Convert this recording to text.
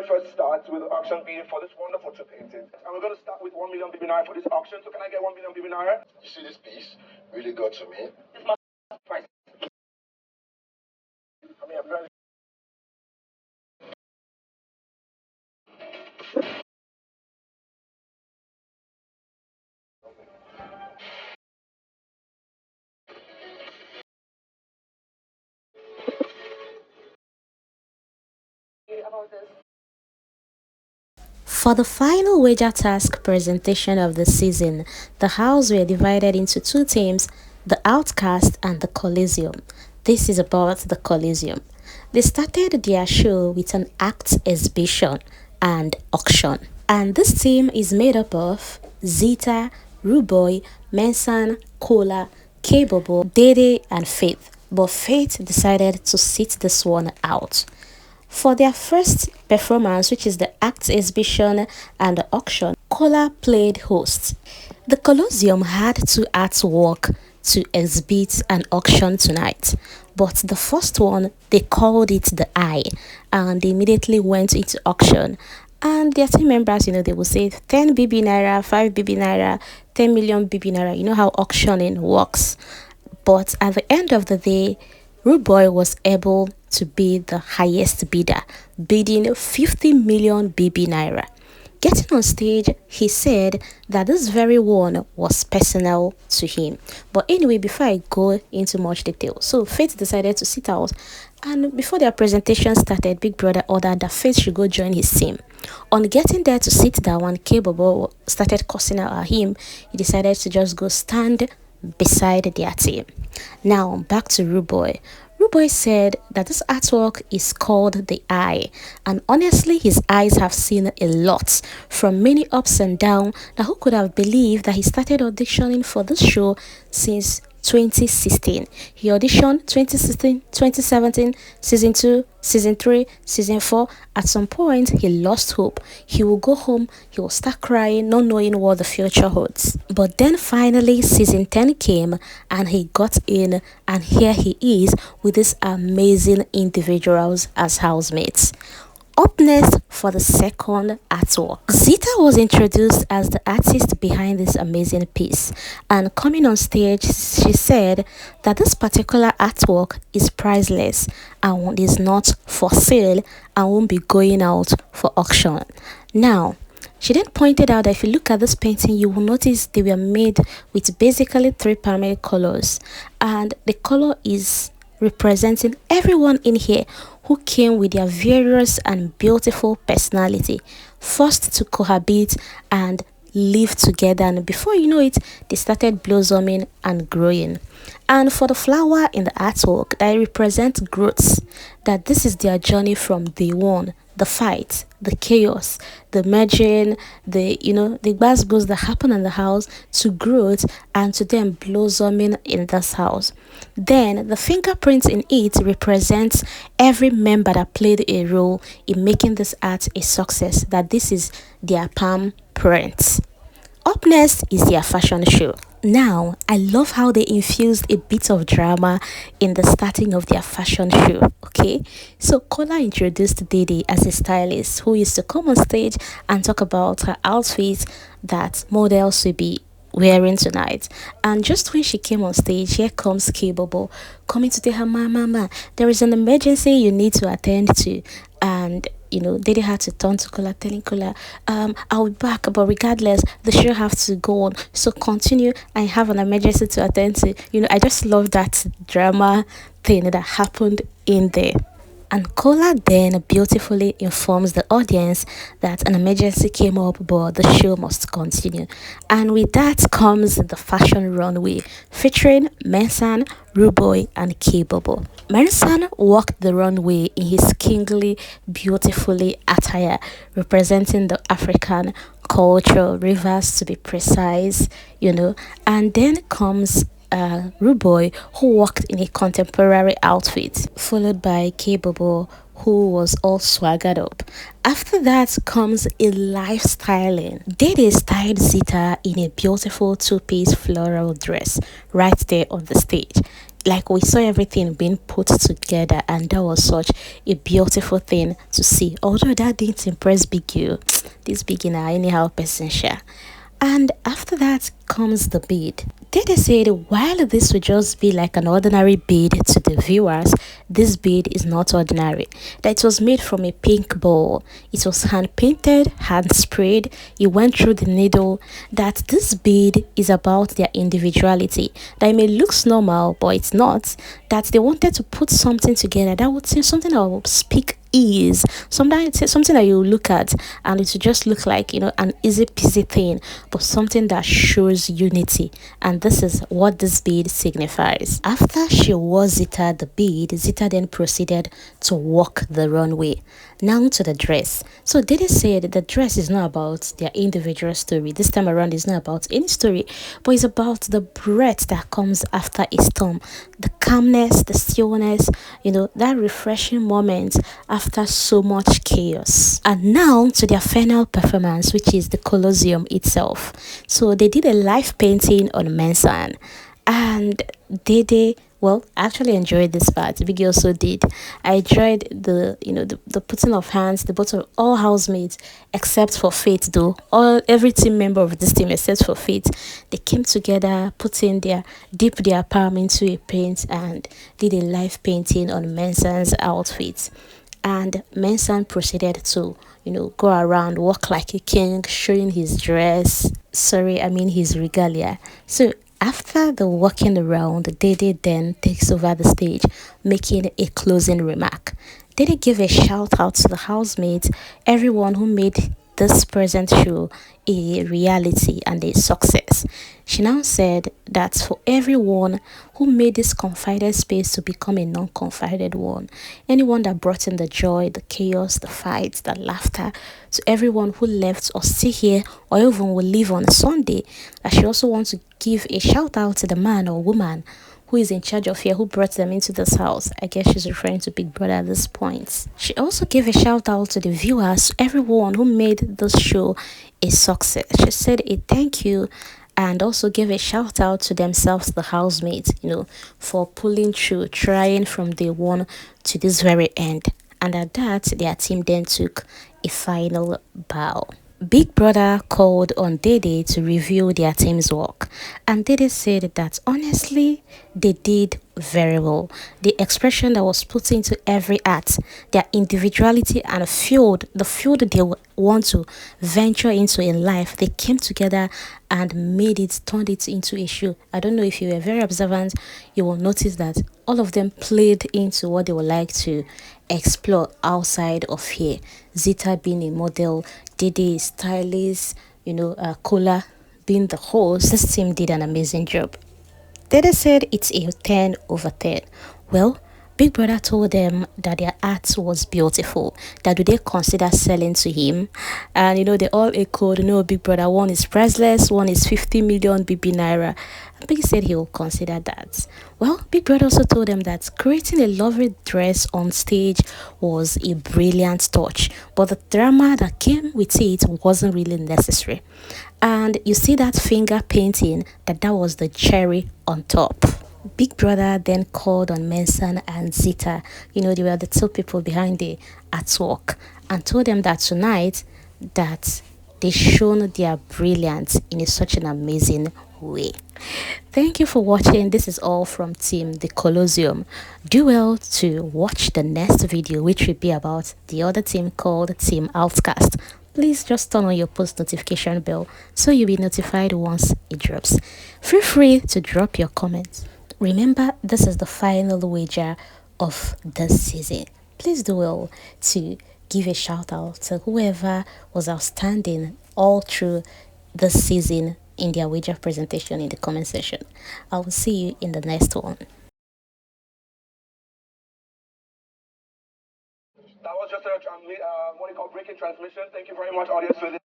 very first start with the auction being for this wonderful two paintings. And we're going to start with 1 million BB naira for this auction. So can I get 1 million BB naira? You see this piece? Really got to me. It's my price. I mean, I'm very... about this. For the final wager task presentation of the season, the house were divided into two teams, the Outcast and the Coliseum. This is about the Coliseum. They started their show with an act exhibition and auction. And this team is made up of Zita, Rooboy, Mensan, Kola, Kaybobo, Dede and Faith. But Faith decided to sit this one out. For their first performance, which is the act exhibition and the auction, Kola played host. The Colosseum had two artwork to exhibit and auction tonight, but the first one, they called it the Eye, and they immediately went into auction. And their team members, they will say 10 BB Naira, 5 BB Naira, 10 million BB Naira. You know how auctioning works. But at the end of the day, Rooboy was able to be the highest bidder, bidding 50 million BB Naira. Getting on stage, he said that this very one was personal to him. But anyway, before I go into much detail, so Faith decided to sit out, and before their presentation started, Big Brother ordered that Faith should go join his team. On getting there to sit down, when Kaybobo started cussing out at him, he decided to just go stand beside their team. Now, back to Rooboy. Rooboy said that this artwork is called the Eye, and honestly his eyes have seen a lot from many ups and downs. Now who could have believed that he started auditioning for this show since 2016. He auditioned 2016, 2017, season 2, season 3, season 4. At some point, he lost hope. He will go home, he will start crying, not knowing what the future holds. But then finally, season 10 came and he got in, and here he is with these amazing individuals as housemates. Up next for the second artwork, Zita was introduced as the artist behind this amazing piece, and coming on stage she said that this particular artwork is priceless and is not for sale and won't be going out for auction. Now, she then pointed out that if you look at this painting, you will notice they were made with basically three primary colors, and the color is representing everyone in here who came with their various and beautiful personality, forced to cohabit and live together, and before you know it, they started blossoming and growing. And for the flower in the artwork, that represent growths, that this is their journey from day one, the fight, the chaos, the merging, the gbasgbos that happen in the house, to growth and to them blossoming in this house. Then the fingerprint in it represents every member that played a role in making this art a success, that this is their palm print. Up next is their fashion show. Now, I love how they infused a bit of drama in the starting of their fashion show, okay? So, Kola introduced Dede as a stylist who used to come on stage and talk about her outfits that models will be wearing tonight. And just when she came on stage, here comes Kaybobo coming to tell her, Mama, there is an emergency you need to attend to. And Dede had to turn to Kola, telling Kola, I'll be back, but regardless, the show have to go on. So continue, I have an emergency to attend to. I just love that drama thing that happened in there. And Kola then beautifully informs the audience that an emergency came up, but the show must continue. And with that comes the fashion runway, featuring Mensan, Rooboy, and Kaybobo. Mensan walked the runway in his kingly, beautifully attire, representing the African culture, rivers to be precise, And then comes Rooboy, who walked in a contemporary outfit, followed by Kaybobo, who was all swaggered up. After that comes a lifestyling. Dede styled Zita in a beautiful two-piece floral dress right there on the stage. like we saw everything being put together, and that was such a beautiful thing to see. Although that didn't impress Big U, this beginner anyhow person sha. And after that comes the bid. Dede said while this would just be like an ordinary bid to the viewers, this bid is not ordinary. That it was made from a pink ball. It was hand painted, hand sprayed. It went through the needle. That this bid is about their individuality. That it may look normal, but it's not. That they wanted to put something together that would say something that will speak ease. Sometimes it's something that you look at and it will just look like, an easy peasy thing, but something that shows unity. And this is what this bead signifies. After she wore Zita the bead, Zita then proceeded to walk the runway. Now to the dress. So Dede said the dress is not about their individual story. This time around it's not about any story, but it's about the breath that comes after a storm, the calmness, the stillness, that refreshing moment after so much chaos. And now to their final performance, which is the Coliseum itself. So they did a live painting on Mensan, and Dede, well, I actually enjoyed this part. Biggie also did. I enjoyed the putting of hands, the both of all housemates except for Faith, though. Every team member of this team except for Faith, they came together, dipped their palm into a paint and did a live painting on Mensan's outfit. And Mensan proceeded to, go around, walk like a king, showing his dress. Sorry, I mean his regalia. So after the walking around, Dede then takes over the stage, making a closing remark. Dede gave a shout out to the housemates, everyone who made this present show a reality and a success. She now said that for everyone who made this confided space to become a non-confided one, anyone that brought in the joy, the chaos, the fights, the laughter, to everyone who left or stay here or even will leave on a Sunday, that she also wants to give a shout out to the man or woman who is in charge of here, who brought them into this house. I guess she's referring to Big Brother at this point. She also gave a shout out to the viewers, everyone who made this show a success. She said a thank you and also gave a shout out to themselves, the housemates, for pulling through, trying from day one to this very end. And at that, their team then took a final bow. Big Brother called on Dede to review their team's work, and Dede said that honestly, they did very well. The expression that was put into every act, their individuality and the field they want to venture into in life, they came together and turned it into a show. I don't know if you were very observant, you will notice that all of them played into what they would like to explore outside of here. Zita being a model, Dede stylist, Kola being the host. This team did an amazing job. Dede said it's a 10 over 10. Well, Big Brother told them that their art was beautiful, that do they consider selling to him? And they all echoed, no, Big Brother, one is priceless, one is 50 million BB Naira. And Big said he will consider that. Well, Big Brother also told them that creating a lovely dress on stage was a brilliant touch, but the drama that came with it wasn't really necessary. And you see that finger painting, that was the cherry on top. Big Brother then called on Mensan and Zita, they were the two people behind the artwork, and told them that tonight that they shown their brilliance in such an amazing way. Thank you for watching. This is all from Team the Colosseum. Do well to watch the next video, which will be about the other team called Team Outcast. Please just turn on your post notification bell so you'll be notified once it drops. Feel free to drop your comments. Remember, this is the final wager of this season. Please do well to give a shout out to whoever was outstanding all through this season in their wager presentation in the comment section. I will see you in the next one. That was just a what you call breaking transmission. Thank you very much, audience.